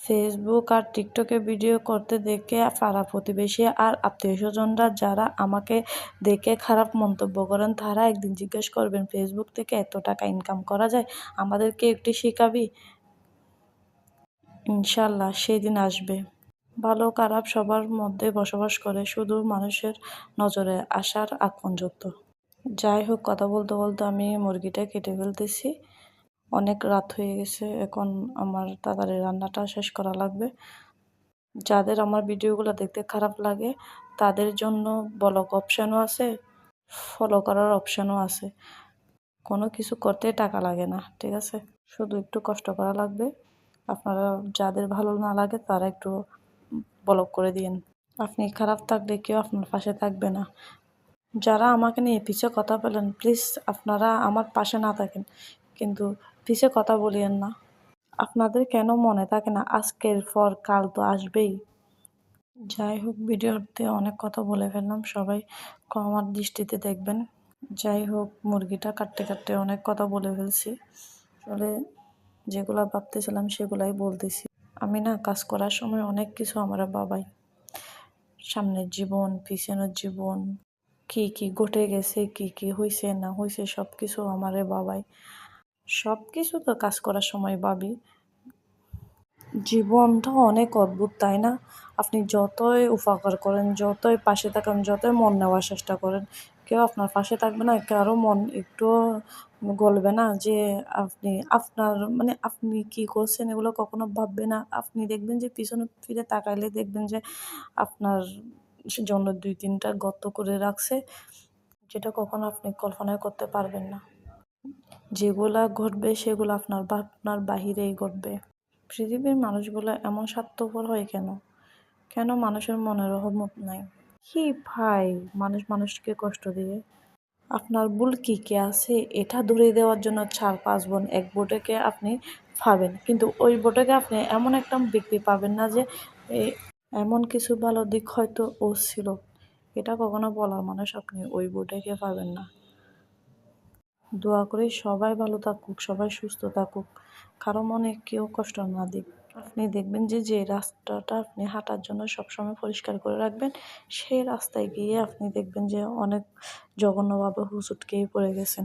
Facebook আর টিকটকে video করতে দেখে পাড়া প্রতিবেশী আর আত্মীয়স্বজনরা যারা আমাকে দেখে খারাপ মন্তব্য করেন তারা একদিন জিজ্ঞেস করবেন ফেসবুক থেকে এত টাকা ইনকাম করা যায়, আমাদেরকে একটু শেখাবি? ইনশাল্লাহ সেদিন আসবে। ভালো খারাপ সবার মধ্যে বসবাস করে, শুধু মানুষের নজরে আসার আগ পর্যন্ত। যাই হোক, কথা বলতে বলতে আমি মুরগিটা কেটে ফেলতেছি। অনেক রাত হয়ে গেছে, এখন আমার তাড়াতাড়ি রান্নাটা শেষ করা লাগবে। যাদের আমার ভিডিওগুলো দেখতে খারাপ লাগে তাদের জন্য ব্লগ অপশানও আছে, ফলো করার অপশানও আছে। কোনো কিছু করতে টাকা লাগে না, ঠিক আছে? শুধু একটু কষ্ট করা লাগবে। আপনারা যাদের ভালো না লাগে তারা একটু ব্লক করে দিন। আপনি খারাপ থাকলে কেউ আপনার পাশে থাকবে না। যারা আমাকে নিয়ে পিছে কথা বলেন, প্লিজ আপনারা আমার পাশে না থাকেন, কিন্তু পিছে কথা বলিয়েন না। আপনাদের কেন মনে থাকে না আজকের পর কাল তো আসবেই? যাই হোক, ভিডিওতে অনেক কথা বলে ফেললাম, সবাই আমার দৃষ্টিতে দেখবেন। যাই হোক, মুরগিটা কাটতে কাটতে অনেক কথা বলে ফেলছি। আসলে যেগুলা ভাবতেছিলাম সেগুলাই বলতেছি। আমি না কাজ করার সময় অনেক কিছু আমার বাবাই, সামনের জীবন, পিছনের জীবন, কি কি ঘটে গেছে, কি কি হয়েছে না হয়েছে, সব কিছু আমারে বাবাই। সব কিছু তো কাজ করার সময় ভাবি। জীবনটা অনেক অদ্ভুত, তাই না? আপনি যতই উপকার করেন, যতই পাশে থাকেন, যতই মন নেওয়ার চেষ্টা করেন, কেউ আপনার পাশে থাকবে না, কারো মন একটুও গলবে না যে আপনি আপনার মানে আপনি কি করছেন এগুলো কখনো ভাববে না। আপনি দেখবেন যে পিছনে ফিরে তাকাইলে দেখবেন যে আপনার জন্য ২-৩টা গর্ত করে রাখছে, যেটা কখনো আপনি কল্পনাই করতে পারবেন না। যেগুলা ঘটবে সেগুলো আপনার ভাবনার বাহিরেই ঘটবে। পৃথিবীর মানুষগুলো এমন স্বার্থপর হয় কেন? কেন মানুষের মনে রহমত নাই? কি ভাই, মানুষ মানুষকে কষ্ট দিয়ে? আপনার ভুল কি কি আছে এটা ধরিয়ে দেওয়ার জন্য ৪-৫ বোন এক বোটেকে আপনি পাবেন, কিন্তু ওই বোটেকে আপনি এমন একটা ব্যক্তি পাবেন না যে এমন কিছু ভালো দিক হয়তো ও ছিল, এটা কখনো বলার মানুষ আপনি ওই বোটেকে পাবেন না। দোয়া করি সবাই ভালো থাকুক, সবাই সুস্থ থাকুক, কারো মনে কেউ কষ্ট না দিক। আপনি দেখবেন যে যে রাস্তাটা আপনি হাঁটার জন্য সবসময় পরিষ্কার করে রাখবেন, সেই রাস্তায় গিয়ে আপনি দেখবেন যে অনেক জঘন্যভাবে হুঁচট খেয়ে পড়ে গেছেন।